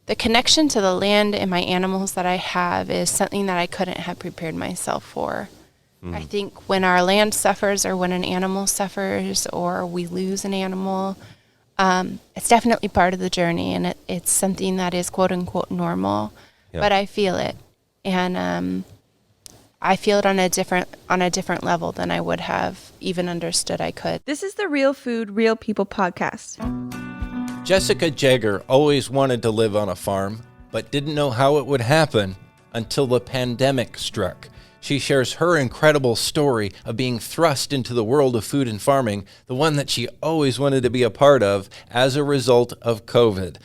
the connection to the land and my animals that I have is something that I couldn't have prepared myself for. I think when our land suffers or when an animal suffers or we lose an animal, it's definitely part of the journey, and it's something that is quote unquote normal, but I feel it. And I feel it on a different level than I would have even understood I could. This is the Real Food, Real People podcast. Jessica Jager always wanted to live on a farm, but didn't know how it would happen until the pandemic struck. She shares her incredible story of being thrust into the world of food and farming, the one that she always wanted to be a part of as a result of COVID.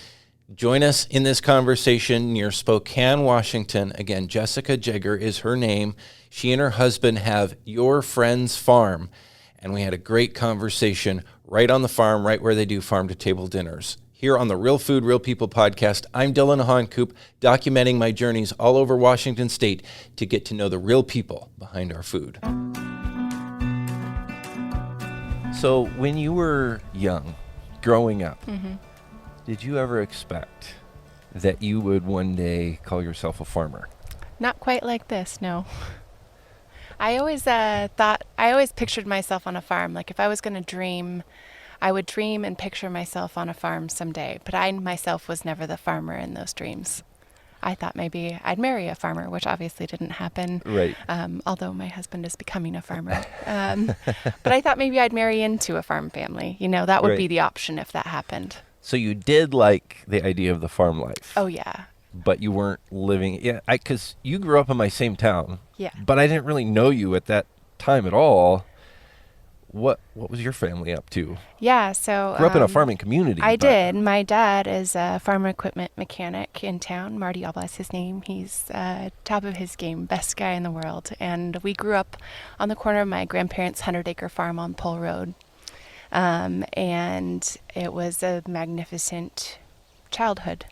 Join us in this conversation near Spokane, Washington. Again, Jessica Jager is her name. She and her husband have Your Friend's Farm, and we had a great conversation right on the farm, right where they do farm-to-table dinners. Here on the Real Food, Real People podcast, I'm Dylan Honkoop, documenting my journeys all over Washington State to get to know the real people behind our food. So when you were young, growing up, did you ever expect that you would one day call yourself a farmer? Not quite like this, no. I always pictured myself on a farm. Like if I was going to dream, I would dream and picture myself on a farm someday, but I myself was never the farmer in those dreams. I thought maybe I'd marry a farmer, which obviously didn't happen. Right. Although my husband is becoming a farmer. But I thought maybe I'd marry into a farm family. You know, that would be the option if that happened. So you did like the idea of the farm life. Oh, yeah. But you weren't living, because you grew up in my same town. Yeah. But I didn't really know you at that time at all. What was your family up to? Yeah, so Grew up in a farming community. I did. My dad is a farm equipment mechanic in town. Marty, all bless his name. He's top of his game, best guy in the world. And we grew up on the corner of my grandparents' 100-acre farm on Pole Road. And it was a magnificent childhood.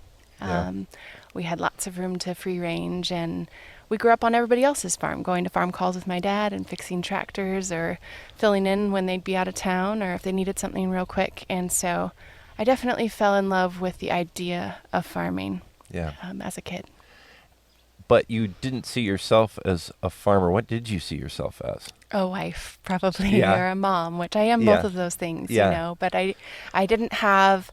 We had lots of room to free range, and we grew up on everybody else's farm, going to farm calls with my dad and fixing tractors or filling in when they'd be out of town or if they needed something real quick. And so I definitely fell in love with the idea of farming as a kid. But you didn't see yourself as a farmer. What did you see yourself as? A wife, probably, or a mom, which I am both of those things, you know. But I didn't have...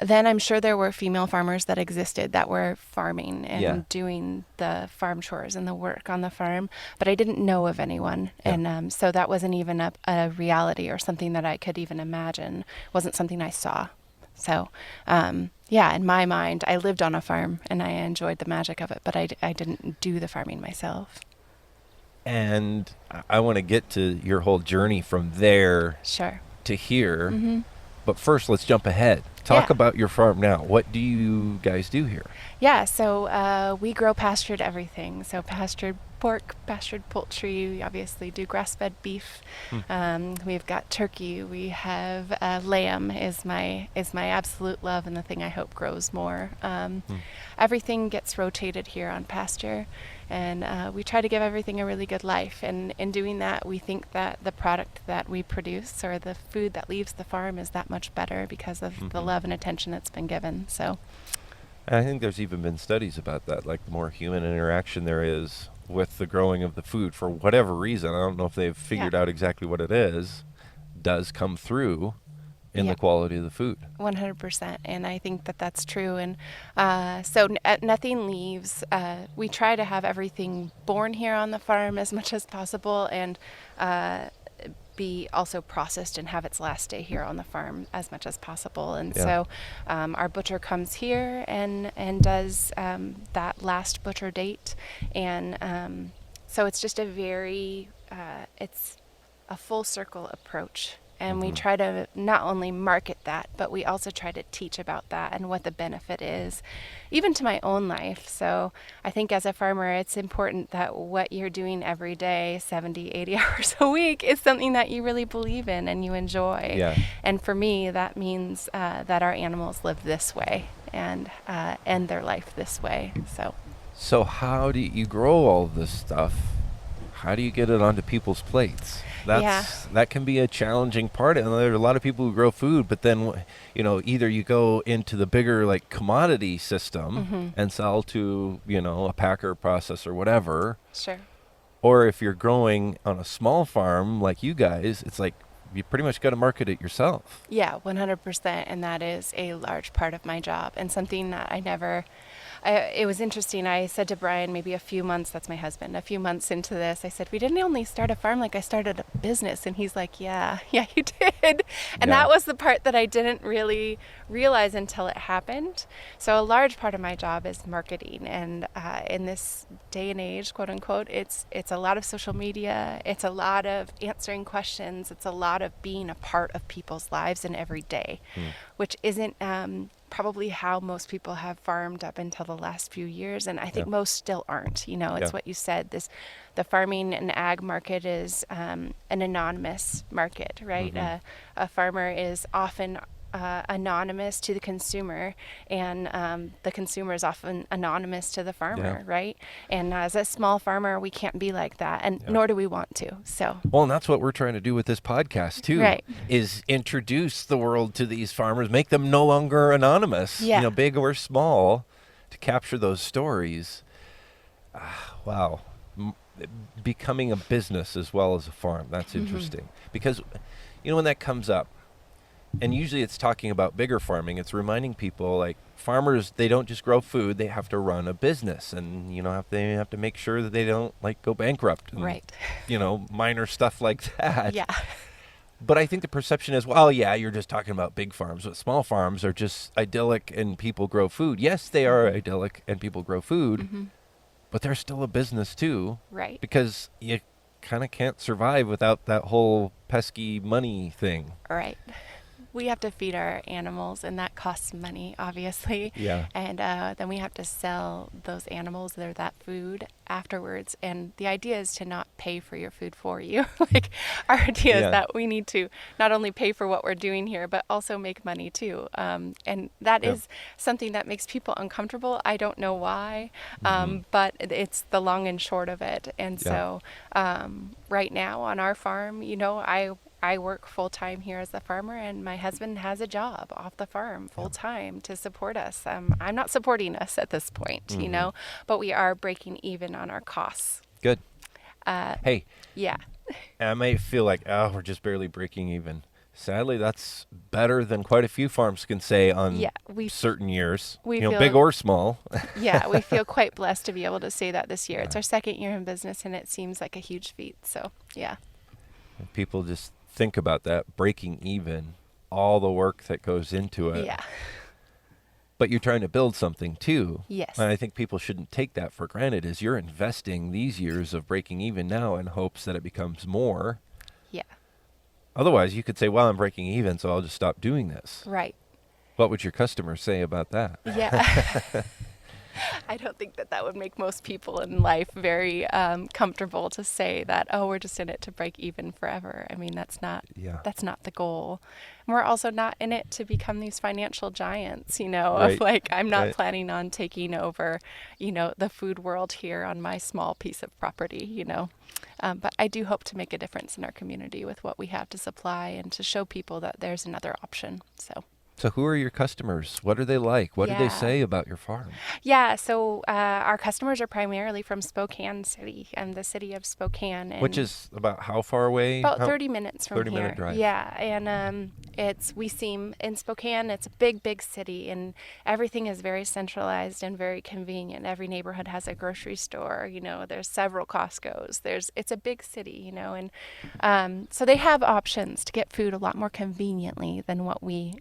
Then I'm sure there were female farmers that existed that were farming and doing the farm chores and the work on the farm, but I didn't know of anyone. And so that wasn't even a reality or something that I could even imagine. It wasn't something I saw. So, in my mind, I lived on a farm and I enjoyed the magic of it, but I didn't do the farming myself. And I want to get to your whole journey from there to here. Mm-hmm. But first, let's jump ahead. Talk about your farm now. What do you guys do here? Yeah, so we grow pastured everything. So pastured pork, pastured poultry. We obviously do grass-fed beef. We've got turkey. We have lamb is my absolute love and the thing I hope grows more. Everything gets rotated here on pasture. And we try to give everything a really good life. And in doing that, we think that the product that we produce or the food that leaves the farm is that much better because of the love and attention that's been given. So, I think there's even been studies about that, like the more human interaction there is with the growing of the food for whatever reason. I don't know if they've figured out exactly what it is, does come through in the quality of the food. 100%. And I think that that's true. And so nothing leaves. We try to have everything born here on the farm as much as possible and be also processed and have its last day here on the farm as much as possible. And so our butcher comes here and does that last butcher date. And so it's just it's a full circle approach. And we try to not only market that, but we also try to teach about that and what the benefit is, even to my own life. So I think as a farmer, it's important that what you're doing every day, 70, 80 hours a week, is something that you really believe in and you enjoy. Yeah. And for me, that means that our animals live this way and end their life this way. So how do you grow all this stuff? how do you get it onto people's plates? Yeah. That can be a challenging part. And there are a lot of people who grow food, but then, either you go into the bigger like commodity system and sell to, a packer, processor, whatever. Sure. Or if you're growing on a small farm like you guys, it's like you pretty much got to market it yourself. Yeah, 100%. And that is a large part of my job, and something that it was interesting. I said to Brian, maybe a few months, that's my husband, a few months into this, I said, we didn't only start a farm, like I started a business. And he's like, yeah, you did. And that was the part that I didn't really realize until it happened. So a large part of my job is marketing. And in this day and age, quote unquote, it's a lot of social media. It's a lot of answering questions. It's a lot of being a part of people's lives in every day, which isn't probably how most people have farmed up until the last few years, and I think most still aren't. It's what you said. The farming and ag market is an anonymous market, right? A farmer is often anonymous to the consumer, and the consumer is often anonymous to the farmer, right? And as a small farmer, we can't be like that, and nor do we want to. So, well, and that's what we're trying to do with this podcast too, right? Is introduce the world to these farmers, make them no longer anonymous, big or small, to capture those stories. Wow. Becoming a business as well as a farm. That's interesting, because when that comes up, and usually it's talking about bigger farming, it's reminding people like farmers, they don't just grow food, they have to run a business, and they have to make sure that they don't like go bankrupt and, right, minor stuff like that. Yeah. But I think the perception is, well, yeah, you're just talking about big farms, but small farms are just idyllic and people grow food. Yes, they are idyllic and people grow food, but they're still a business too, right? Because you kind of can't survive without that whole pesky money thing. Right. We have to feed our animals, and that costs money, obviously. Yeah. And then we have to sell those animals, that food, afterwards. And the idea is to not pay for your food for you. Like, our idea is that we need to not only pay for what we're doing here, but also make money too. And that is something that makes people uncomfortable. I don't know why, but it's the long and short of it. And so right now on our farm, I work full-time here as a farmer, and my husband has a job off the farm full-time to support us. I'm not supporting us at this point, but we are breaking even on our costs. Good. Hey. Yeah. I might feel like, we're just barely breaking even. Sadly, that's better than quite a few farms can say on certain years, big or small. Yeah, we feel quite blessed to be able to say that this year. It's our second year in business, and it seems like a huge feat. So, yeah. People just think about that, breaking even, all the work that goes into it. Yeah. But you're trying to build something too. Yes. And I think people shouldn't take that for granted, is you're investing these years of breaking even now in hopes that it becomes more. Yeah. Otherwise, you could say, well, I'm breaking even, so I'll just stop doing this. Right. What would your customers say about that? Yeah. I don't think that would make most people in life very comfortable to say that, we're just in it to break even forever. I mean, that's not the goal. And we're also not in it to become these financial giants, of like, I'm not planning on taking over, the food world here on my small piece of property, But I do hope to make a difference in our community with what we have to supply and to show people that there's another option. So who are your customers? What are they like? What do they say about your farm? Yeah, so our customers are primarily from Spokane City, and the city of Spokane. And which is about how far away? About 30 minutes from 30 here. 30-minute drive. Yeah, and we seem in Spokane, it's a big, big city, and everything is very centralized and very convenient. Every neighborhood has a grocery store, there's several Costco's. It's a big city, and so they have options to get food a lot more conveniently than what we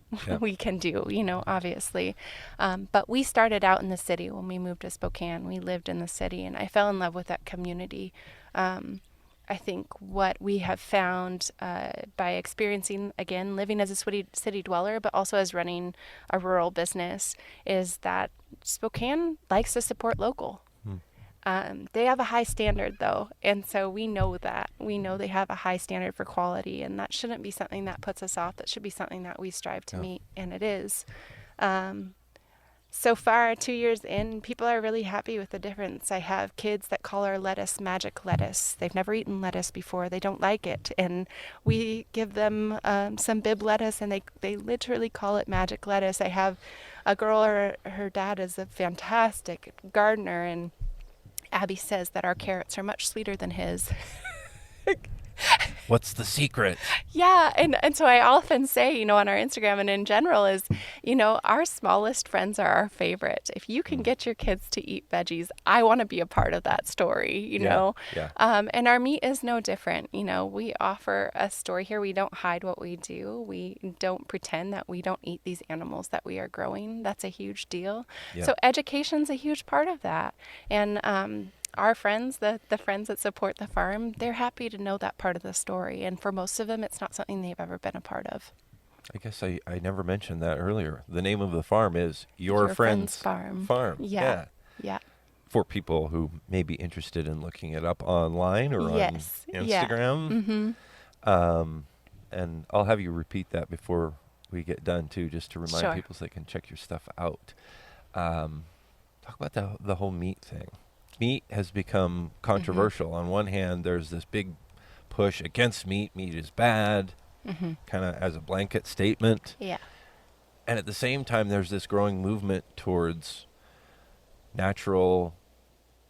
can do, obviously. But we started out in the city when we moved to Spokane. We lived in the city, and I fell in love with that community. I think what we have found by experiencing, again, living as a city dweller, but also as running a rural business, is that Spokane likes to support local. They have a high standard, though, and so we know that. We know they have a high standard for quality, and that shouldn't be something that puts us off. That should be something that we strive to meet, and it is. so far, 2 years in, people are really happy with the difference. I have kids that call our lettuce magic lettuce. They've never eaten lettuce before. They don't like it. And we give them some bib lettuce, and they literally call it magic lettuce. I have a girl, her dad is a fantastic gardener, and Abby says that our carrots are much sweeter than his. What's the secret? Yeah, and so I often say, on our Instagram and in general is, our smallest friends are our favorite. If you can get your kids to eat veggies, I want to be a part of that story, know. Yeah. And our meat is no different. We offer a story here. We don't hide what we do. We don't pretend that we don't eat these animals that we are growing. That's a huge deal. Yeah. So education's a huge part of that. And our friends, the friends that support the farm, they're happy to know that part of the story. And for most of them, it's not something they've ever been a part of. I guess I never mentioned that earlier. The name of the farm is Your Friend's Farm. Yeah. For people who may be interested in looking it up online or on Instagram. Yeah. And I'll have you repeat that before we get done, too, just to remind Sure. people so they can check your stuff out. Talk about the whole meat thing. Meat has become controversial. On one hand, there's this big push against meat. Meat is bad, kind of as a blanket statement. Yeah. And at the same time, there's this growing movement towards natural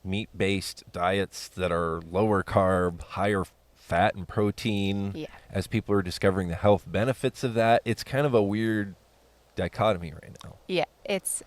meat-based diets that are lower carb, higher fat and protein. Yeah. As people are discovering the health benefits of that, it's kind of a weird dichotomy right now. Yeah, it's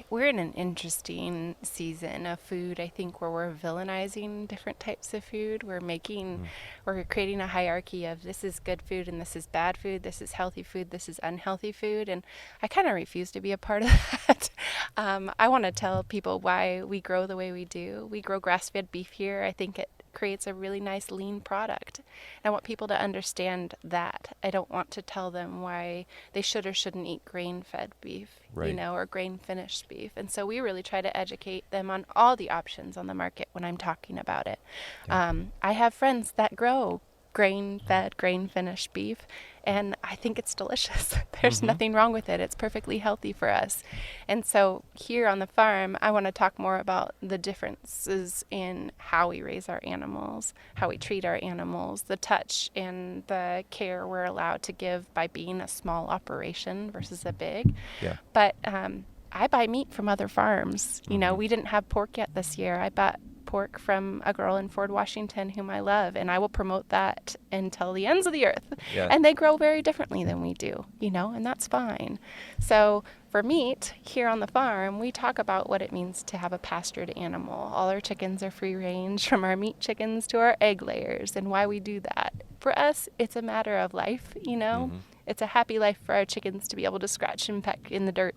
we're in an interesting season of food, I think, where we're villainizing different types of food. We're creating a hierarchy of this is good food and this is bad food, this is healthy food, this is unhealthy food, and I kind of refuse to be a part of that. I want to tell people why we grow the way we do. We grow grass-fed beef here. I think it creates a really nice lean product. I want people to understand that. I don't want to tell them why they should or shouldn't eat grain-fed beef, Right. or grain-finished beef. And so we really try to educate them on all the options on the market when I'm talking about it. Yeah. I have friends that grow grain-fed, grain-finished beef, and I think it's delicious. There's nothing wrong with it. It's perfectly healthy for us. And so here on the farm, I want to talk more about the differences in how we raise our animals, how we treat our animals, the touch and the care we're allowed to give by being a small operation versus a big. Yeah. But I buy meat from other farms. We didn't have pork yet this year. I bought pork from a girl in Ford, Washington, whom I love, and I will promote that until the ends of the earth. Yeah. And they grow very differently than we do, and that's fine. So for meat, here on the farm, we talk about what it means to have a pastured animal. All our chickens are free range, from our meat chickens to our egg layers, and why we do that. For us, it's a matter of life, It's a happy life for our chickens to be able to scratch and peck in the dirt.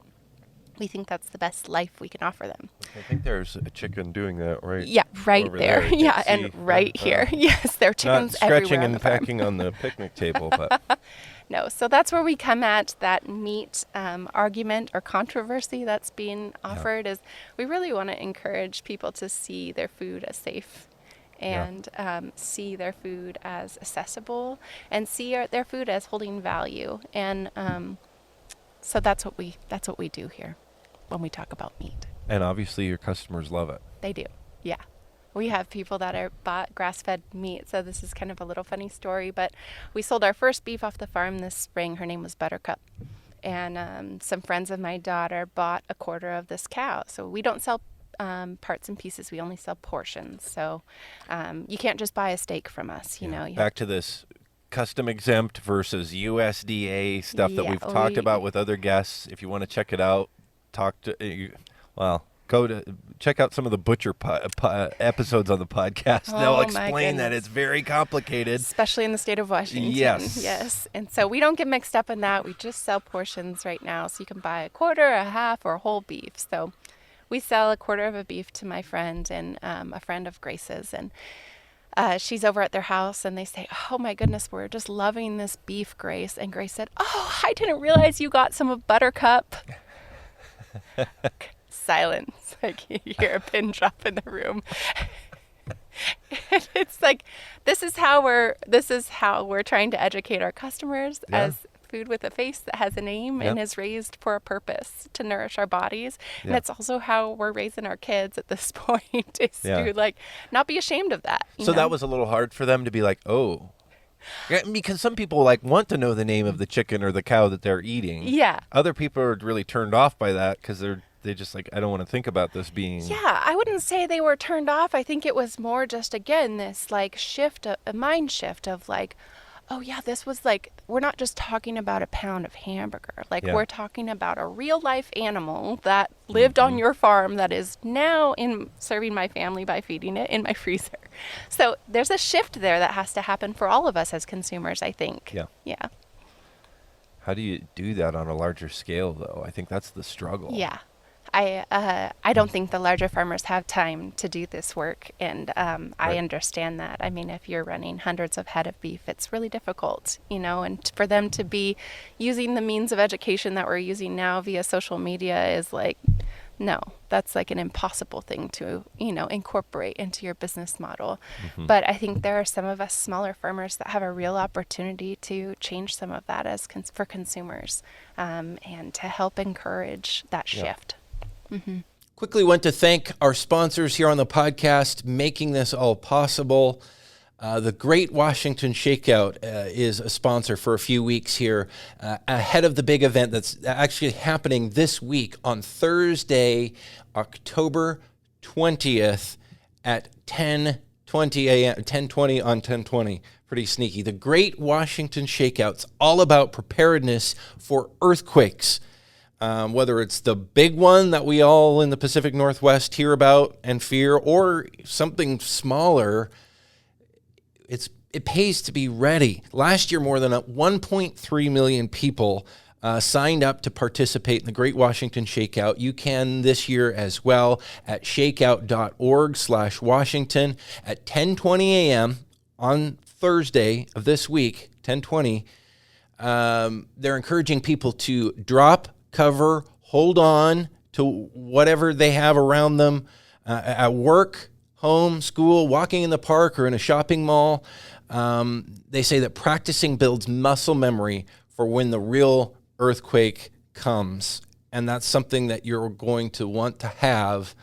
We think that's the best life we can offer them. I think there's a chicken doing that right. Yeah, right over there. You Yeah, can and see. right here. Yes, there are chickens Not scratching everywhere on and the farm. pecking on the picnic table, but No, so that's where we come at that meat argument or controversy that's being offered. Is we really want to encourage people to see their food as safe, and see their food as accessible, and see their food as holding value. And so that's what we do here when we talk about meat. and obviously your customers love it. They do, yeah. We have people that are bought grass-fed meat, so this is kind of a little funny story, but we sold our first beef off the farm this spring. Her name was Buttercup. And some friends of my daughter bought a quarter of this cow. So we don't sell parts and pieces. We only sell portions. So you can't just buy a steak from us, you know. You Back to this custom exempt versus USDA stuff that Yeah, we've talked about with other guests. If you want to check it out, go to check out some of the butcher episodes on the podcast. Oh, They'll my explain that goodness. it's very complicated. Especially in the state of Washington. Yes. Yes. And so we don't get mixed up in that. We just sell portions right now. So you can buy a quarter, a half, or a whole beef. So we sell a quarter of a beef to my friend and a friend of Grace's. And she's over at their house and they say, "Oh my goodness, we're just loving this beef, Grace." And Grace said, "Oh, I didn't realize you got some of Buttercup." Silence. Like you hear a pin drop in the room. And it's like this is how we're trying to educate our customers as food with a face that has a name and is raised for a purpose to nourish our bodies. And it's also how we're raising our kids at this point, is to like not be ashamed of that. So that was a little hard for them to be like, oh. Yeah, because some people like want to know the name of the chicken or the cow that they're eating. Yeah. Other people are really turned off by that because they just like, I don't want to think about this being. Yeah, I wouldn't say they were turned off. I think it was more just, again, this like shift, a mind shift of like, oh yeah, this was like, we're not just talking about a pound of hamburger. Like we're talking about a real life animal that lived on your farm that is now in serving my family by feeding it in my freezer. So there's a shift there that has to happen for all of us as consumers, I think. Yeah. Yeah. How do you do that on a larger scale, though? I think that's the struggle. Yeah. I don't think the larger farmers have time to do this work, and I understand that. I mean, if you're running hundreds of head of beef, it's really difficult, and for them to be using the means of education that we're using now via social media is like, no, that's like an impossible thing to, incorporate into your business model. But I think there are some of us smaller farmers that have a real opportunity to change some of that as for consumers, and to help encourage that shift. Quickly want to thank our sponsors here on the podcast, making this all possible. The Great Washington Shakeout is a sponsor for a few weeks here ahead of the big event that's actually happening this week on Thursday, October 20th at 10:20 a.m., 10:20 on 10:20. Pretty sneaky. The Great Washington Shakeout's all about preparedness for earthquakes. Whether it's the big one that we all in the Pacific Northwest hear about and fear, or something smaller, it pays to be ready. Last year, more than 1.3 million people signed up to participate in the Great Washington Shakeout. You can this year as well at shakeout.org/Washington at 10:20 a.m. on Thursday of this week, 10:20. They're encouraging people to drop, cover, hold on to whatever they have around them at work, home, school, walking in the park, or in a shopping mall. They say that practicing builds muscle memory for when the real earthquake comes. And that's something that you're going to want to have.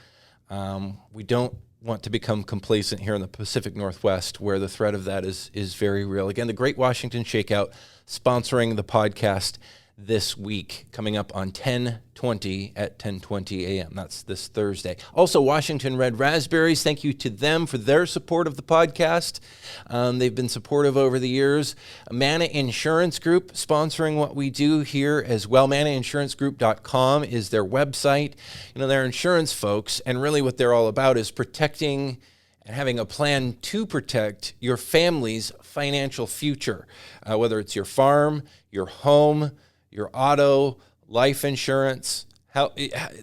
We don't want to become complacent here in the Pacific Northwest, where the threat of that is very real. Again, the Great Washington Shakeout sponsoring the podcast this week, coming up on 10:20 at 10:20 a.m. That's this Thursday. Also, Washington Red Raspberries, thank you to them for their support of the podcast. They've been supportive over the years. Mana Insurance Group sponsoring what we do here as well. ManaInsuranceGroup.com is their website. They're insurance folks, and really what they're all about is protecting and having a plan to protect your family's financial future, whether it's your farm, your home, your auto, life insurance.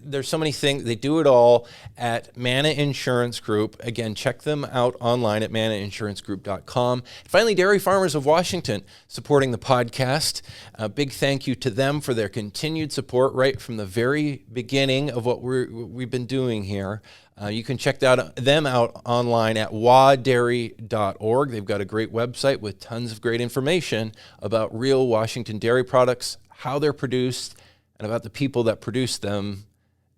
There's so many things. They do it all at Mana Insurance Group. Again, check them out online at ManaInsuranceGroup.com. Finally, Dairy Farmers of Washington supporting the podcast. A big thank you to them for their continued support right from the very beginning of what we've been doing here. You can check them out online at wadairy.org. They've got a great website with tons of great information about real Washington dairy products, how they're produced, and about the people that produce them,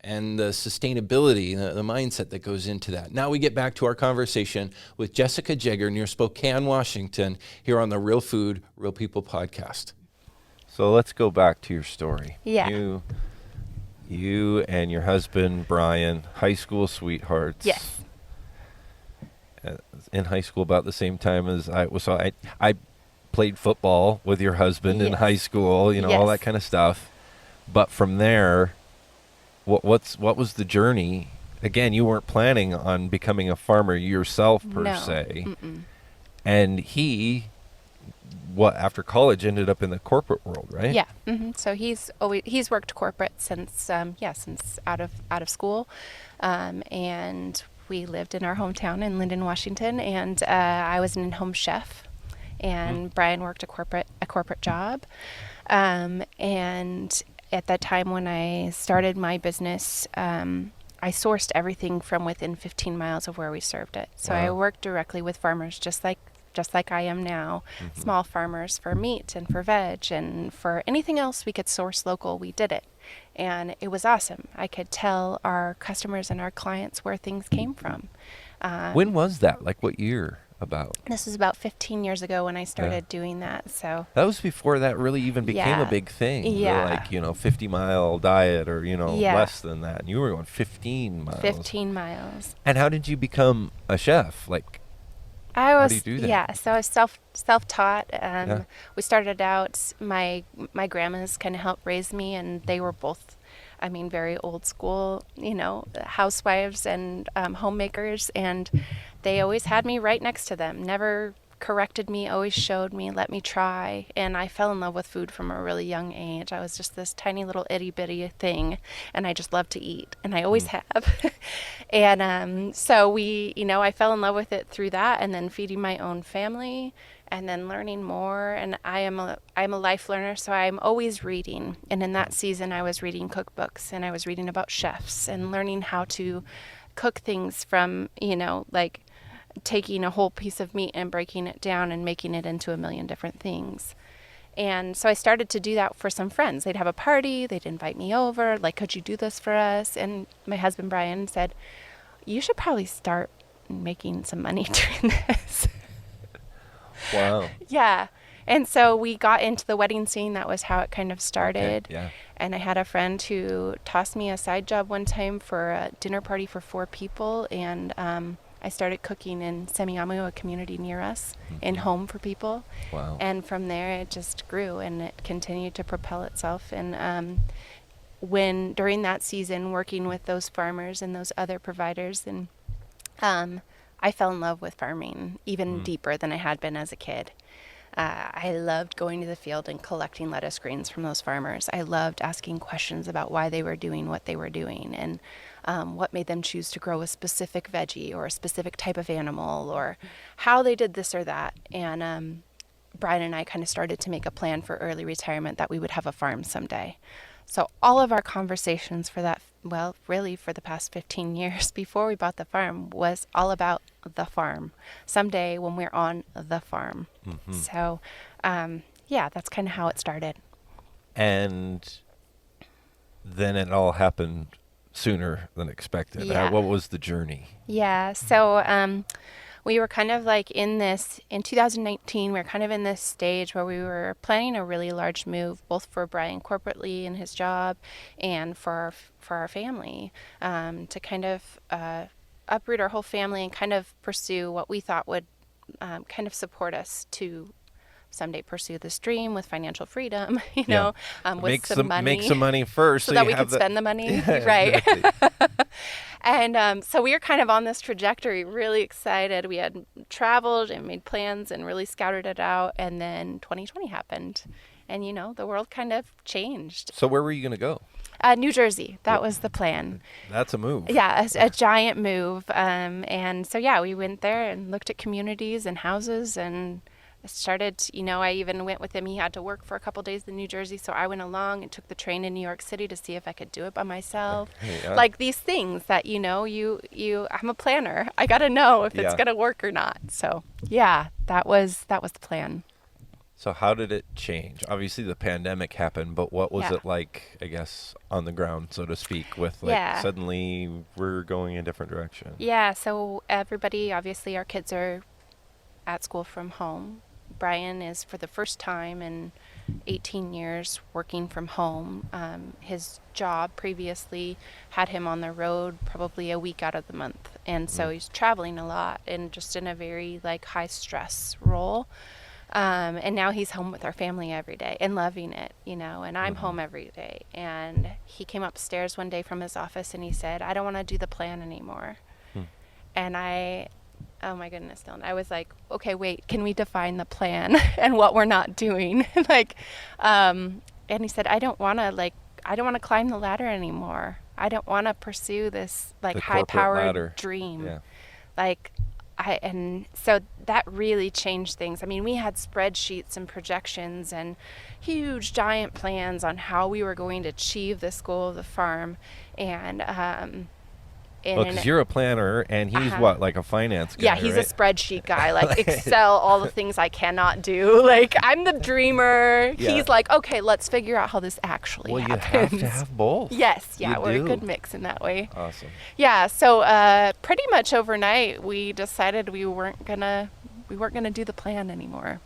and the sustainability, the mindset that goes into that. Now we get back to our conversation with Jessica Jager near Spokane, Washington, here on the Real Food, Real People podcast. So let's go back to your story. Yeah. You and your husband, Brian, high school sweethearts. Yes. In high school about the same time as I was. So I played football with your husband in high school, all that kind of stuff. But from there, what was the journey? Again, you weren't planning on becoming a farmer yourself per se. And he, after college, ended up in the corporate world, right? Yeah. So he's worked corporate since out of school, and we lived in our hometown in Linden, Washington, and I was an in-home chef, and Brian worked a corporate job, and at that time when I started my business, I sourced everything from within 15 miles of where we served it. So I worked directly with farmers, just like just like I am now, small farmers for meat and for veg and for anything else we could source local, we did it. And it was awesome. I could tell our customers and our clients where things came from. When was that? Like what year about? This was about 15 years ago when I started doing that. So that was before that really even became a big thing. Yeah. Like, 50-mile diet or, less than that. And you were going 15 miles. 15 miles. And how did you become a chef? Like, how do you do that? Yeah, so I was self-taught. We started out, my grandmas kind of helped raise me, and they were both, very old school, housewives and homemakers, and they always had me right next to them, never corrected me, always showed me, let me try. And I fell in love with food from a really young age. I was just this tiny little itty bitty thing, and I just loved to eat, and I always have. And so I fell in love with it through that, and then feeding my own family, and then learning more. And I'm a life learner, so I'm always reading. And in that season, I was reading cookbooks, and I was reading about chefs and learning how to cook things from, like taking a whole piece of meat and breaking it down and making it into a million different things. And so I started to do that for some friends. They'd have a party, they'd invite me over, like, could you do this for us? And my husband, Brian, said, you should probably start making some money doing this. Wow. Yeah. And so we got into the wedding scene. That was how it kind of started. Okay. Yeah. And I had a friend who tossed me a side job one time for a dinner party for 4 people. And I started cooking in Semiahmoo, a community near us, in home for people. Wow. And from there, it just grew, and it continued to propel itself. And during that season, working with those farmers and those other providers, and I fell in love with farming even deeper than I had been as a kid. I loved going to the field and collecting lettuce greens from those farmers. I loved asking questions about why they were doing what they were doing, and what made them choose to grow a specific veggie or a specific type of animal, or how they did this or that. And Brian and I kind of started to make a plan for early retirement, that we would have a farm someday. So all of our conversations for that, well, really for the past 15 years before we bought the farm, was all about the farm. Someday when we're on the farm. So, that's kind of how it started. And then it all happened sooner than expected. Yeah. What was the journey? Yeah. So, we were kind of like in 2019, we were kind of in this stage where we were planning a really large move, both for Brian corporately in his job and for our family, to kind of uproot our whole family and kind of pursue what we thought would kind of support us to someday pursue this dream with financial freedom, with make some money. Make some money first so that we could spend the money. Yeah, right. Exactly. And so we were kind of on this trajectory, really excited. We had traveled and made plans and really scouted it out. And then 2020 happened. And, the world kind of changed. So where were you going to go? New Jersey. That was the plan. That's a move. Yeah, a giant move. And so, we went there and looked at communities and houses and started, I even went with him. He had to work for a couple days in New Jersey, so I went along and took the train in New York City to see if I could do it by myself. Yeah. Like these things that, I'm a planner. I got to know if it's going to work or not. So, that was the plan. So how did it change? Obviously the pandemic happened, but what was it like, I guess, on the ground, so to speak, with suddenly we're going a different direction? Yeah, so everybody, obviously our kids are at school from home. Brian is, for the first time in 18 years, working from home. His job previously had him on the road probably a week out of the month. And so he's traveling a lot and just in a very high stress role. And now he's home with our family every day and loving it, and I'm home every day. And he came upstairs one day from his office and he said, I don't want to do the plan anymore. And oh my goodness, Dylan. I was like, okay, wait, can we define the plan and what we're not doing? And he said, I don't want to climb the ladder anymore. I don't want to pursue this high-powered dream. Yeah. And so that really changed things. I mean, we had spreadsheets and projections and huge giant plans on how we were going to achieve this goal of the farm. And Because you're a planner, and he's what, like a finance guy, Yeah, he's right? a spreadsheet guy, like Excel, all the things I cannot do. Like, I'm the dreamer. Yeah. He's like, okay, let's figure out how this actually Well, happens. you have to have both. Yes, yeah, You we're do. a good mix in that way. Awesome. Yeah, so pretty much overnight, we decided we weren't gonna do the plan anymore.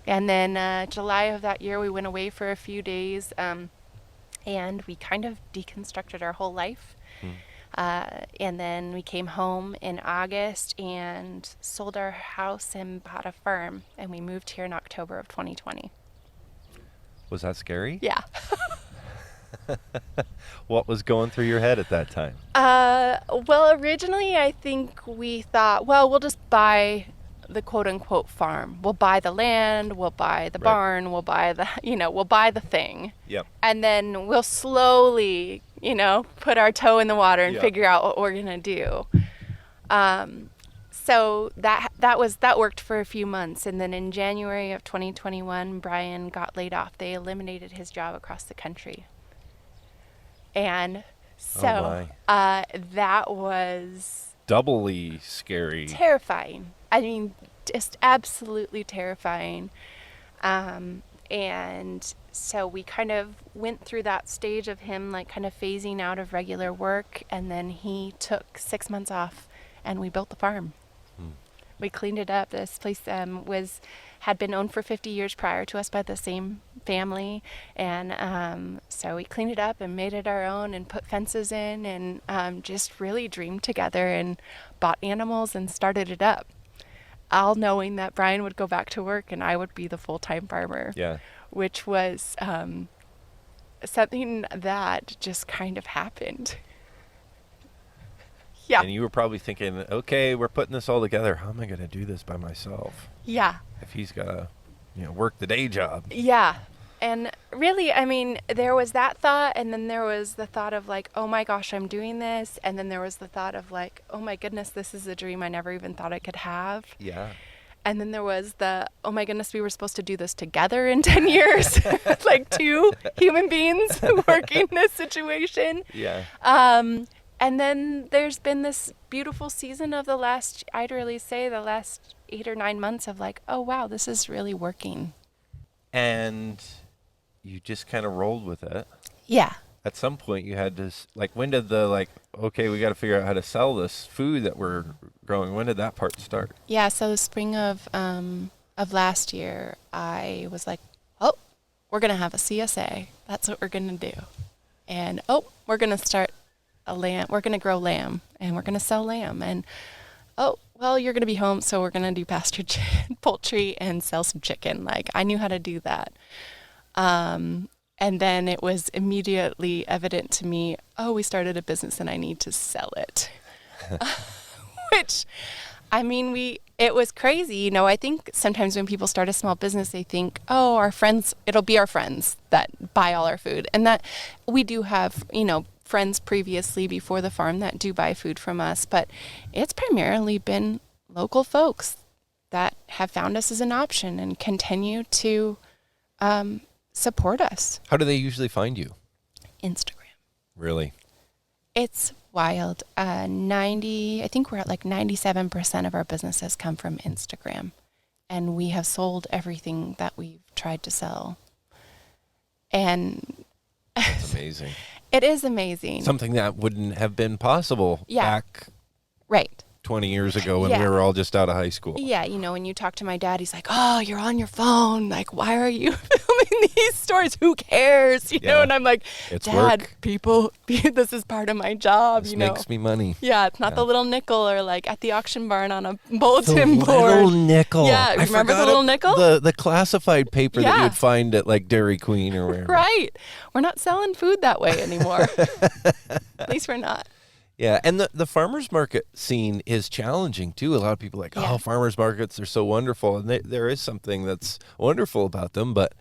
And then July of that year, we went away for a few days, and we kind of deconstructed our whole life. And then we came home in August and sold our house and bought a farm, and we moved here in October of 2020. Was that scary? Yeah. What was going through your head at that time? Well, originally I think we thought, well, we'll just buy the quote unquote farm. We'll buy the land, we'll buy the barn, we'll buy the, we'll buy the thing. Yep. And then we'll slowly, put our toe in the water and Yep. figure out what we're going to do. So that worked for a few months. And then in January of 2021, Brian got laid off. They eliminated his job across the country. And so that was doubly scary. terrifying. I mean, just absolutely terrifying. And so we kind of went through that stage of him like kind of phasing out of regular work, and then he took 6 months off and we built the farm. We cleaned it up. This place had been owned for 50 years prior to us by the same family, and so we cleaned it up and made it our own and put fences in, and just really dreamed together and bought animals and started it up, all knowing that Brian would go back to work and I would be the full-time farmer. Yeah. Which was something that just kind of happened. Yeah. And you were probably thinking, okay, we're putting this all together. How am I going to do this by myself? Yeah. If he's got to, work the day job. Yeah. And really, I mean, there was that thought, and then there was the thought of like, oh my gosh, I'm doing this. And then there was the thought of like, oh my goodness, this is a dream I never even thought I could have. Yeah. And then there was the, oh my goodness, we were supposed to do this together in 10 years. Like two human beings working this situation. Yeah. And then there's been this beautiful season of I'd really say the last 8 or 9 months of like, oh wow, this is really working. And you just kind of rolled with it. Yeah. At some point you had to, when did okay, we got to figure out how to sell this food that we're growing. When did that part start? Yeah, so the spring of last year, I was like, oh, we're going to have a CSA. That's what we're going to do. And, we're going to start we're going to grow lamb, and we're going to sell lamb. And, well, you're going to be home, so we're going to do pastured poultry and sell some chicken. Like, I knew how to do that. And then it was immediately evident to me, we started a business and I need to sell it. Which, I mean, it was crazy. I think sometimes when people start a small business, they think, our friends, it'll be our friends that buy all our food. And that we do have, friends previously before the farm that do buy food from us, but it's primarily been local folks that have found us as an option and continue to support us. How do they usually find you? Instagram. Really? It's wild. I think we're at like 97% of our businesses come from Instagram, and we have sold everything that we've tried to sell. And That's amazing. It is amazing. Something that wouldn't have been possible back right 20 years ago when we were all just out of high school. Yeah, when you talk to my dad, he's like, you're on your phone. Like, why are you filming these stories? Who cares? And I'm like, it's Dad, work. people, this is part of my job, This makes me money. Yeah, it's not the little nickel or like at the auction barn on a bulletin board. The little nickel. Yeah, remember the little nickel? The classified paper that you'd find at like Dairy Queen or wherever. Right. We're not selling food that way anymore. At least we're not. Yeah, and the farmers market scene is challenging too. A lot of people are like, farmers markets are so wonderful, and there is something that's wonderful about them. But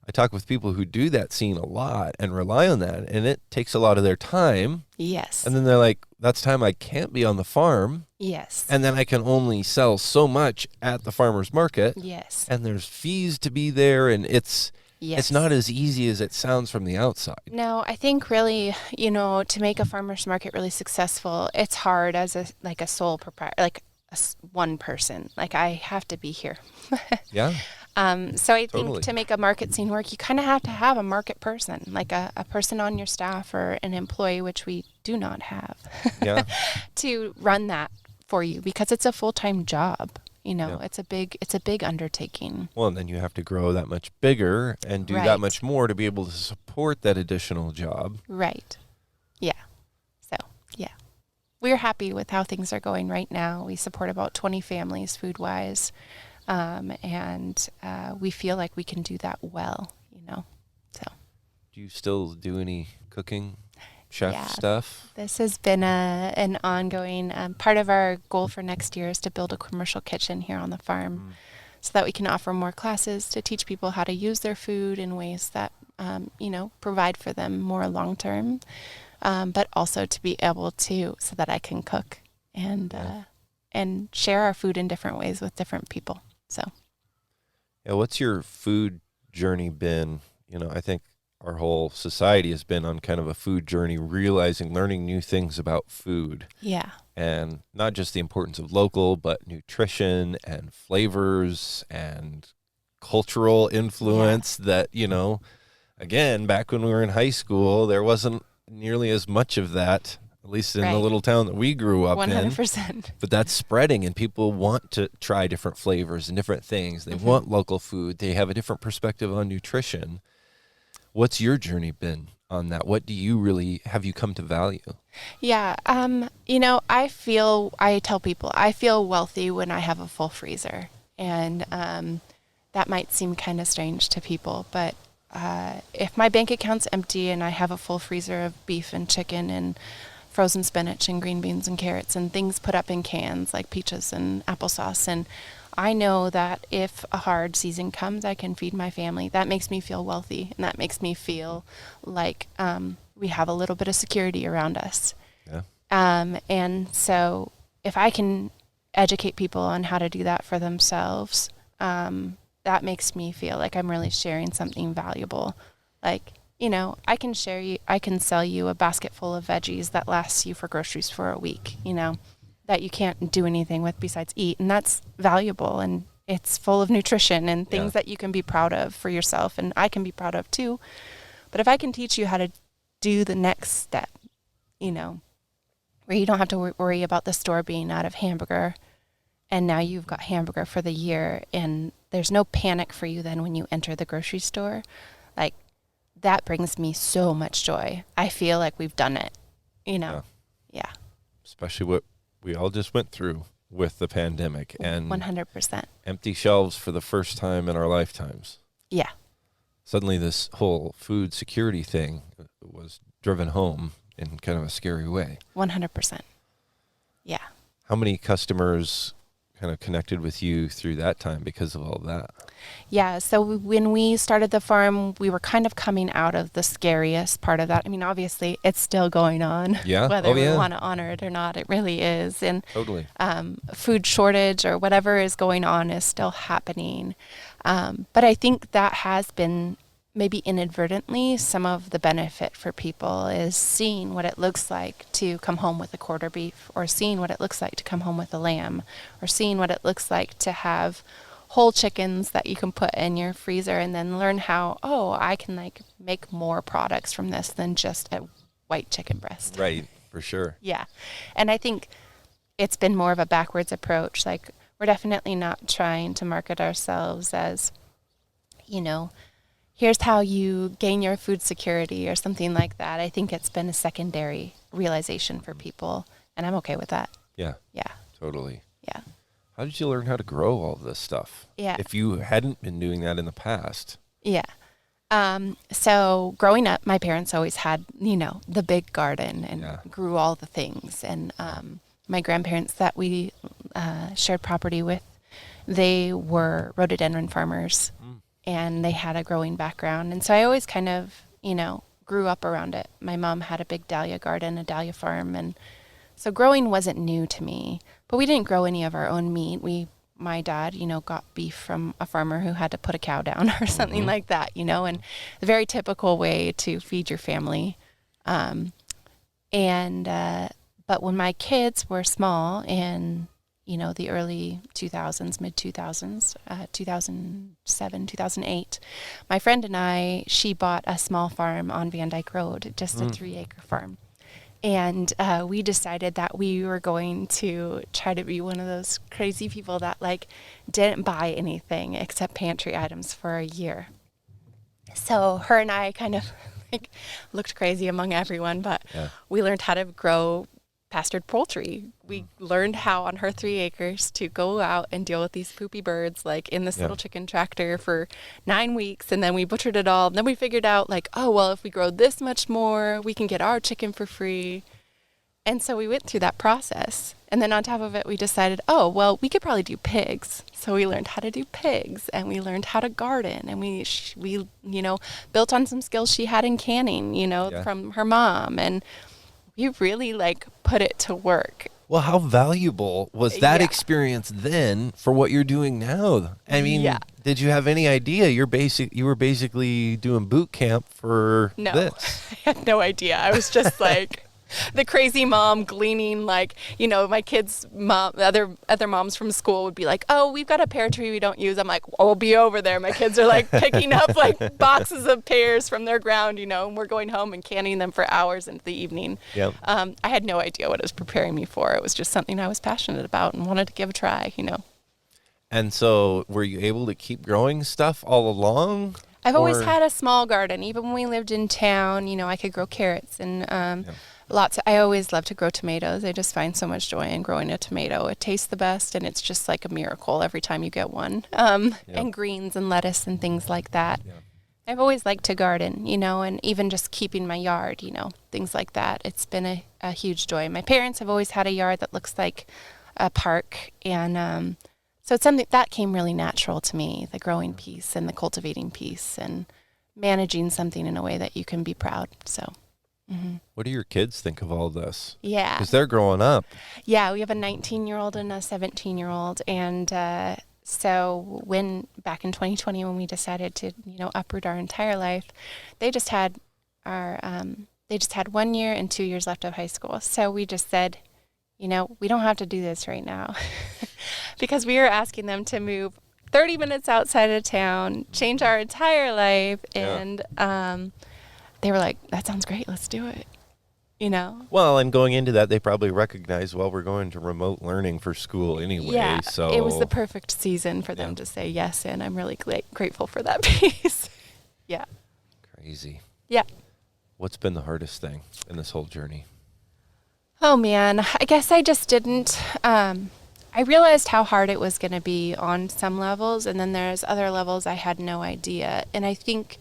I talk with people who do that scene a lot and rely on that, and it takes a lot of their time. Yes. And then they're like, that's time I can't be on the farm. Yes. And then I can only sell so much at the farmers market. Yes. And there's fees to be there, and it's Yes. It's not as easy as it sounds from the outside. No, I think really, to make a farmer's market really successful, it's hard as a sole proprietor, like one person. Like I have to be here. Yeah. So I Totally. think to make a market scene work, you kind of have to have a market person, like a person on your staff or an employee, which we do not have, Yeah. to run that for you because it's a full-time job. Yeah. It's a big undertaking. Well, and then you have to grow that much bigger and do Right. that much more to be able to support that additional job. Right. Yeah. So, yeah. We're happy with how things are going right now. We support about 20 families food-wise, and we feel like we can do that well, So, Do you still do any cooking, chef Yeah. stuff? this has been an ongoing part of our goal for next year is to build a commercial kitchen here on the farm so that we can offer more classes to teach people how to use their food in ways that, provide for them more long term, but also to be able to, so that I can cook and share our food in different ways with different people. So, Yeah, what's your food journey been? I think our whole society has been on kind of a food journey, learning new things about food. yeah. And not just the importance of local, but nutrition and flavors and cultural influence that, again, back when we were in high school, there wasn't nearly as much of that, at least in the Right. little town that we grew up in. 100%. But that's spreading, and people want to try different flavors and different things. They want local food. They have a different perspective on nutrition. What's your journey been on that? What do you really have you come to value? Yeah. I tell people I feel wealthy when I have a full freezer. And that might seem kind of strange to people, but if my bank account's empty and I have a full freezer of beef and chicken and frozen spinach and green beans and carrots and things put up in cans like peaches and applesauce, and I know that if a hard season comes, I can feed my family. That makes me feel wealthy, and that makes me feel like we have a little bit of security around us. Yeah. And so if I can educate people on how to do that for themselves, that makes me feel like I'm really sharing something valuable. Like, I can sell you a basket full of veggies that lasts you for groceries for a week, that you can't do anything with besides eat. And that's valuable, and it's full of nutrition and things that you can be proud of for yourself, and I can be proud of too. But if I can teach you how to do the next step, where you don't have to worry about the store being out of hamburger, and now you've got hamburger for the year, and there's no panic for you then when you enter the grocery store, like, that brings me so much joy. I feel like we've done it, Yeah. Especially what we all just went through with the pandemic and 100%. empty shelves for the first time in our lifetimes. Yeah. Suddenly this whole food security thing was driven home in kind of a scary way. 100%. Yeah. How many customers kind of connected with you through that time because of all that? Yeah. So when we started the farm, we were kind of coming out of the scariest part of that. I mean, obviously, it's still going on. Yeah. Whether we want to honor it or not, it really is. And Totally. Food shortage or whatever is going on is still happening. But I think that has been maybe inadvertently some of the benefit for people is seeing what it looks like to come home with a quarter beef, or seeing what it looks like to come home with a lamb, or seeing what it looks like to have whole chickens that you can put in your freezer, and then learn how, I can make more products from this than just a white chicken breast. Right, for sure. Yeah. And I think it's been more of a backwards approach. Like, we're definitely not trying to market ourselves as, here's how you gain your food security or something like that. I think it's been a secondary realization for people, and I'm okay with that. Yeah. Yeah. Totally. Yeah. How did you learn how to grow all this stuff? Yeah. If you hadn't been doing that in the past. Yeah. So growing up, my parents always had, the big garden and grew all the things. And my grandparents that we shared property with, they were rhododendron farmers, and they had a growing background. And so I always kind of, grew up around it. My mom had a big dahlia garden, a dahlia farm. And so growing wasn't new to me, but we didn't grow any of our own meat. my dad, got beef from a farmer who had to put a cow down or something like that, and a very typical way to feed your family. But when my kids were small in, the early 2000s, mid 2000s, 2007, 2008, my friend and she bought a small farm on Van Dyke Road, just a 3-acre farm. And we decided that we were going to try to be one of those crazy people that didn't buy anything except pantry items for a year. So her and I kind of looked crazy among everyone, but we learned how to grow pastured poultry. We learned how on her 3 acres to go out and deal with these poopy birds in this little chicken tractor for 9 weeks, and then we butchered it all. And then we figured out if we grow this much more, we can get our chicken for free. And so we went through that process. And then on top of it, we decided, we could probably do pigs. So we learned how to do pigs, and we learned how to garden, and we built on some skills she had in canning, from her mom. And we really put it to work. Well, how valuable was that experience then for what you're doing now? I mean, did you have any idea you were basically doing boot camp for this? I had no idea. I was just the crazy mom gleaning, my kids' mom, other moms from school would be like, oh, we've got a pear tree we don't use. I'm like, we'll be over there. My kids are picking up boxes of pears from their ground, and we're going home and canning them for hours into the evening. Yep. I had no idea what it was preparing me for. It was just something I was passionate about and wanted to give a try, And so were you able to keep growing stuff all along? I've always had a small garden. Even when we lived in town, I could grow carrots and I always love to grow tomatoes. I just find so much joy in growing a tomato. It tastes the best, and it's just like a miracle every time you get one. And greens and lettuce and things like that. Yeah. I've always liked to garden, and even just keeping my yard, things like that. It's been a huge joy. My parents have always had a yard that looks like a park, and so it's something that came really natural to me, the growing piece and the cultivating piece and managing something in a way that you can be proud. So. Mm-hmm. What do your kids think of all this? Yeah. Because they're growing up. Yeah, we have a 19-year-old and a 17-year-old. And so back in 2020, when we decided to, uproot our entire life, they just had 1 year and 2 years left of high school. So we just said, we don't have to do this right now because we were asking them to move 30 minutes outside of town, change our entire life. And, they were like, that sounds great. Let's do it. Well, and going into that, they probably recognized, we're going to remote learning for school anyway. Yeah, so it was the perfect season for them to say yes. And I'm really grateful for that piece. Yeah. Crazy. Yeah. What's been the hardest thing in this whole journey? Oh, man. I guess I just didn't. I realized how hard it was going to be on some levels. And then there's other levels I had no idea. And I think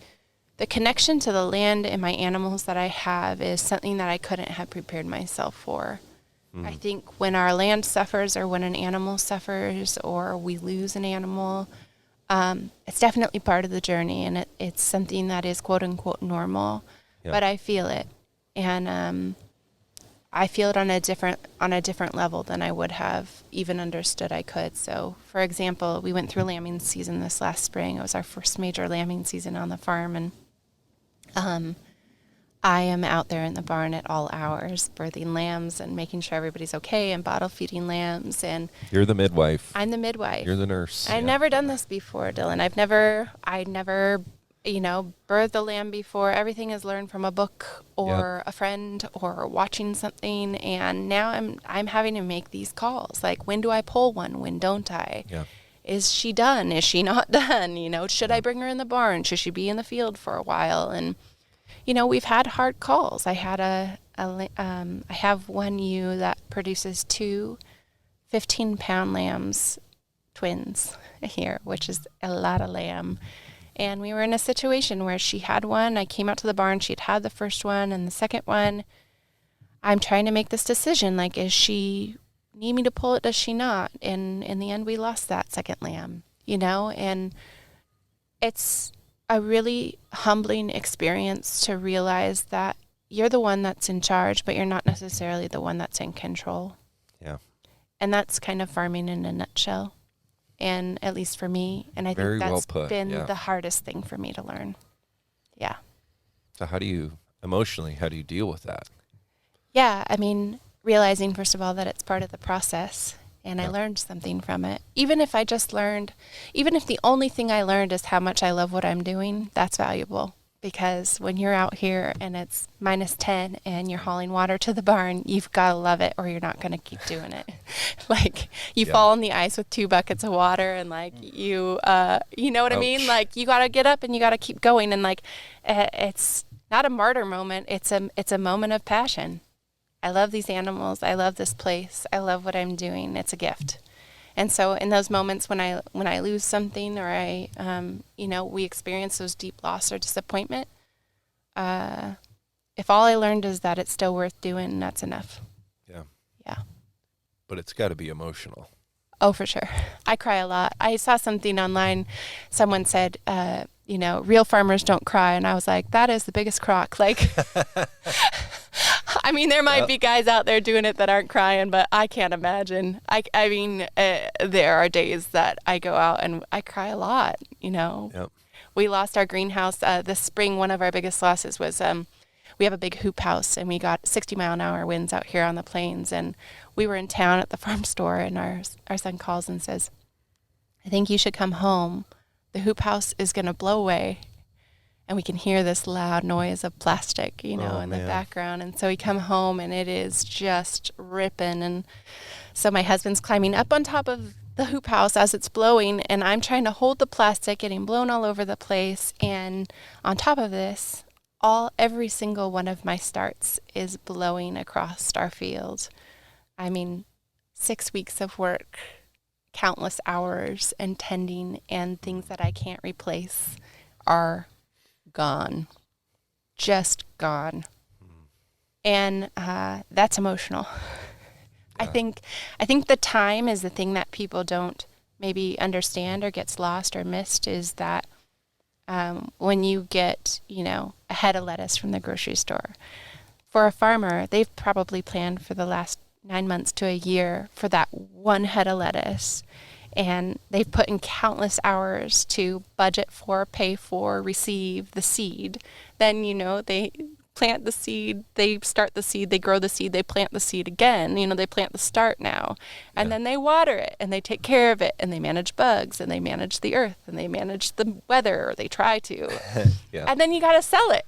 the connection to the land and my animals that I have is something that I couldn't have prepared myself for. I think when our land suffers or when an animal suffers or we lose an animal, it's definitely part of the journey, and it's something that is quote unquote normal, but I feel it. And I feel it on a different level than I would have even understood I could. So, for example, we went through lambing season this last spring. It was our first major lambing season on the farm, and I am out there in the barn at all hours, birthing lambs and making sure everybody's okay and bottle feeding lambs. And you're the midwife. I'm the midwife. You're the nurse. I've never done this before, Dylan. I'd never, birthed a lamb before. Everything is learned from a book or a friend or watching something. And now I'm having to make these calls. Like, when do I pull one? When don't I? Yeah. Is she done? Is she not done? Should I bring her in the barn? Should she be in the field for a while? And, we've had hard calls. I had I have one ewe that produces 2 15-pound lambs, twins here, which is a lot of lamb. And we were in a situation where she had one. I came out to the barn. She had the first one and the second one. I'm trying to make this decision. Is she need me to pull it? Does she not? And in the end, we lost that second lamb, and it's a really humbling experience to realize that you're the one that's in charge, but you're not necessarily the one that's in control. Yeah. And that's kind of farming in a nutshell. and at least for me. And I Very think well that's put, been yeah. the hardest thing for me to learn. Yeah. So how do you deal with that? Yeah, I mean, realizing, first of all, that it's part of the process, and I Yeah. learned something from it. Even if the only thing I learned is how much I love what I'm doing, that's valuable. Because when you're out here and it's -10 and you're hauling water to the barn, you've got to love it or you're not going to keep doing it. Like, you Yeah. fall on the ice with 2 buckets of water and like you know what I mean? Ouch. Like, you got to get up and you got to keep going. And like, it's not a martyr moment. It's a moment of passion. I love these animals. I love this place. I love what I'm doing. It's a gift. And so in those moments when I lose something or we experience those deep loss or disappointment, if all I learned is that it's still worth doing, that's enough. Yeah. Yeah. But it's got to be emotional. Oh, for sure. I cry a lot. I saw something online. Someone said, real farmers don't cry. And I was like, that is the biggest crock. Like, I mean, there might be guys out there doing it that aren't crying, but I can't imagine. I mean, there are days that I go out and I cry a lot, Yep. We lost our greenhouse this spring. One of our biggest losses was we have a big hoop house, and we got 60-mile-an-hour winds out here on the plains. And we were in town at the farm store, and our son calls and says, I think you should come home. The hoop house is going to blow away. And we can hear this loud noise of plastic, in the background. And so we come home and it is just ripping. And so my husband's climbing up on top of the hoop house as it's blowing. And I'm trying to hold the plastic, getting blown all over the place. And on top of this, every single one of my starts is blowing across our field. I mean, 6 weeks of work, countless hours and tending, and things that I can't replace are gone, just gone. And that's emotional. Yeah. I think the time is the thing that people don't maybe understand or gets lost or missed, is that when you get, a head of lettuce from the grocery store, for a farmer, they've probably planned for the last 9 months to a year for that one head of lettuce. And they've put in countless hours to budget for, pay for, receive the seed. Then, they plant the seed, they start the seed, they grow the seed, they plant the seed again. They plant the start now. And then they water it, and they take care of it, and they manage bugs, and they manage the earth, and they manage the weather, or they try to. Yeah. And then you got to sell it.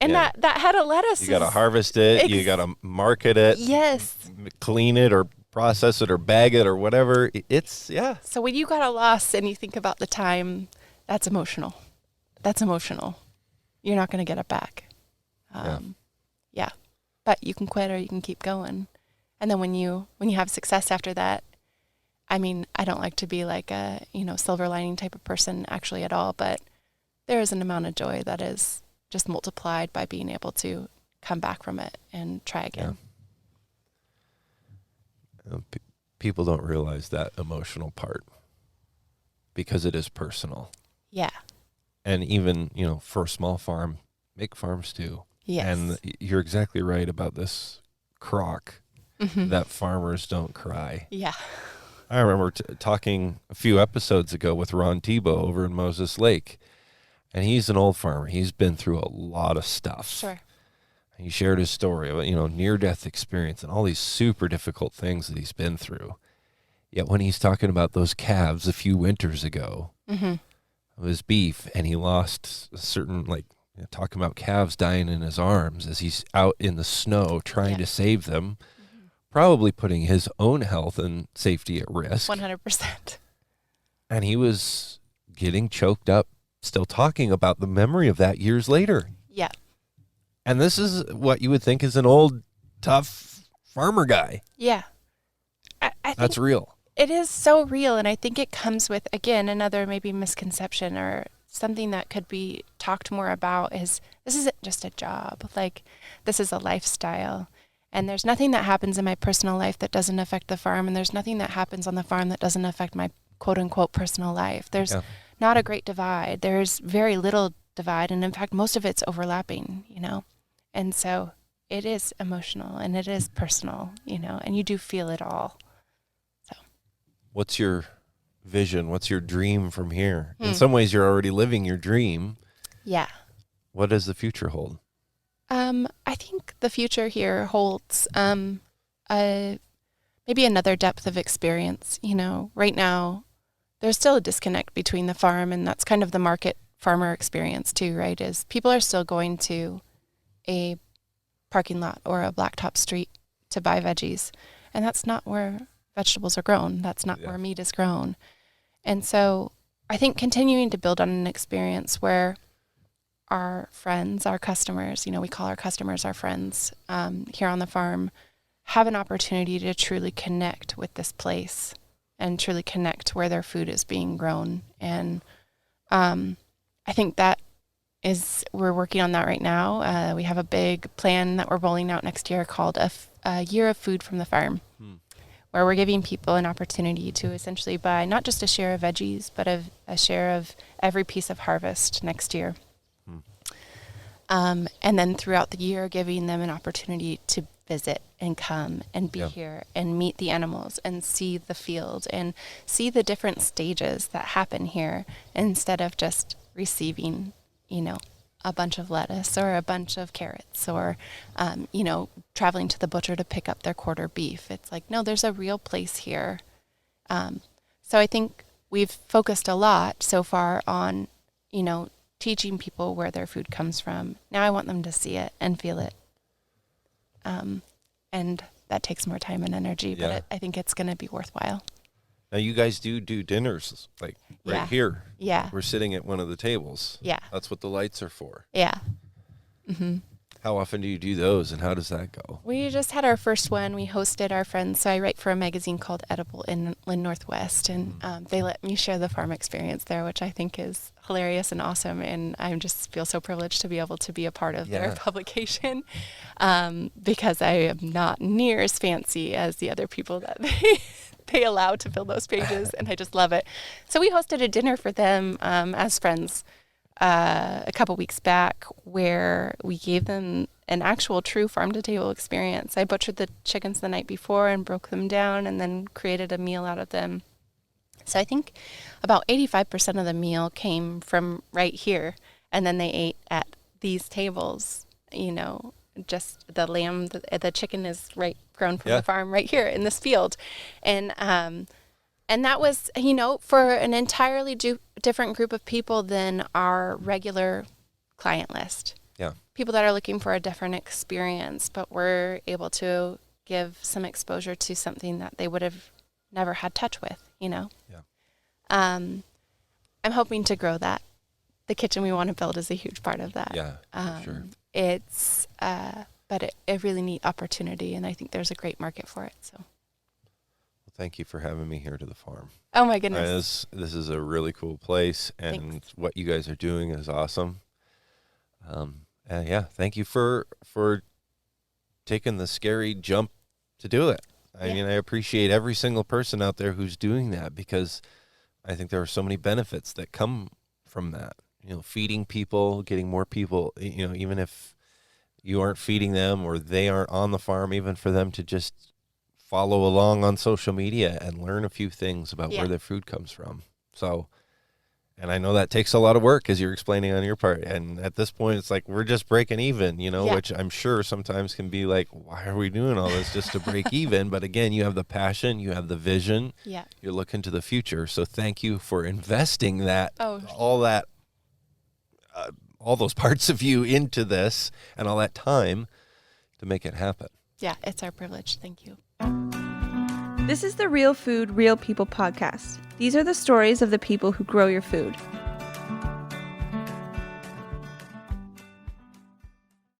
And that head of lettuce, You got to harvest it. You got to market it. Yes. Clean it or process it or bag it or whatever. It's, yeah. So when you got a loss and you think about the time, that's emotional. That's emotional. You're not going to get it back. Yeah. But you can quit or you can keep going. And then when you have success after that, I mean, I don't like to be like a, silver lining type of person actually at all, but there is an amount of joy that is just multiplied by being able to come back from it and try again. Yeah. People don't realize that emotional part because it is personal. Yeah. And even, for a small farm, big farms too. Yes. And you're exactly right about this crock that farmers don't cry. Yeah. I remember talking a few episodes ago with Ron Tebow over in Moses Lake. And he's an old farmer. He's been through a lot of stuff. Sure. He shared his story of, near-death experience and all these super difficult things that he's been through. Yet when he's talking about those calves a few winters ago, of his beef, and he lost a certain, talking about calves dying in his arms as he's out in the snow trying to save them, probably putting his own health and safety at risk. 100%. And he was getting choked up, still talking about the memory of that years later. Yeah. And this is what you would think is an old, tough farmer guy. Yeah. I think That's real. it is so real. And I think it comes with, again, another maybe misconception or something that could be talked more about is this isn't just a job. Like, this is a lifestyle. And there's nothing that happens in my personal life that doesn't affect the farm. And there's nothing that happens on the farm that doesn't affect my quote unquote personal life. There's not a great divide. There's very little divide. And in fact, most of it's overlapping, And so it is emotional and it is personal, and you do feel it all. So What's your vision? What's your dream from here? In some ways, you're already living your dream. Yeah. What does the future hold? I think the future here holds maybe another depth of experience. Right now, there's still a disconnect between the farm, and that's kind of the market farmer experience too, right? Is people are still going to a parking lot or a blacktop street to buy veggies, and that's not where vegetables are grown. That's not where meat is grown. And so I think continuing to build on an experience where our friends, our customers, we call our customers our friends here on the farm, have an opportunity to truly connect with this place and truly connect where their food is being grown. And I think we're working on that right now. We have a big plan that we're rolling out next year called a year of food from the farm, where we're giving people an opportunity to essentially buy not just a share of veggies, but a share of every piece of harvest next year. And then throughout the year, giving them an opportunity to visit and come and be here and meet the animals and see the field and see the different stages that happen here, instead of just receiving, a bunch of lettuce or a bunch of carrots or, traveling to the butcher to pick up their quarter beef. It's like, no, there's a real place here. So I think we've focused a lot so far on, teaching people where their food comes from. Now I want them to see it and feel it. And that takes more time and energy, but I think it's going to be worthwhile. Now, you guys do dinners, like right here. Yeah. We're sitting at one of the tables. Yeah. That's what the lights are for. Yeah. Mm-hmm. How often do you do those, and how does that go? We just had our first one. We hosted our friends. So I write for a magazine called Edible in Northwest, and they let me share the farm experience there, which I think is hilarious and awesome. And I just feel so privileged to be able to be a part of their publication, because I am not near as fancy as the other people that they allow to fill those pages, and I just love it. So we hosted a dinner for them as friends a couple weeks back, where we gave them an actual true farm-to-table experience. I butchered the chickens the night before and broke them down and then created a meal out of them. So I think about 85% of the meal came from right here, and then they ate at these tables. Just the lamb, the chicken is right grown from the farm right here in this field. And that was, for an entirely different group of people than our regular client list. Yeah. People that are looking for a different experience, but we're able to give some exposure to something that they would have never had touch with, Yeah. I'm hoping to grow that. The kitchen we want to build is a huge part of that. Yeah, for sure. It's, but a really neat opportunity, and I think there's a great market for it, so. Thank you for having me here to the farm. Oh my goodness. This is a really cool place, and Thanks. What you guys are doing is awesome. Thank you for taking the scary jump to do it. I mean, I appreciate every single person out there who's doing that, because I think there are so many benefits that come from that. Feeding people, getting more people, even if you aren't feeding them or they aren't on the farm, even for them to just follow along on social media and learn a few things about where their food comes from. So, and I know that takes a lot of work, as you're explaining on your part. And at this point, it's like, we're just breaking even, which I'm sure sometimes can be like, why are we doing all this just to break even? But again, you have the passion, you have the vision, you're looking to the future. So thank you for investing all those parts of you into this and all that time to make it happen. Yeah, it's our privilege. Thank you. This is the Real Food, Real People podcast. These are the stories of the people who grow your food.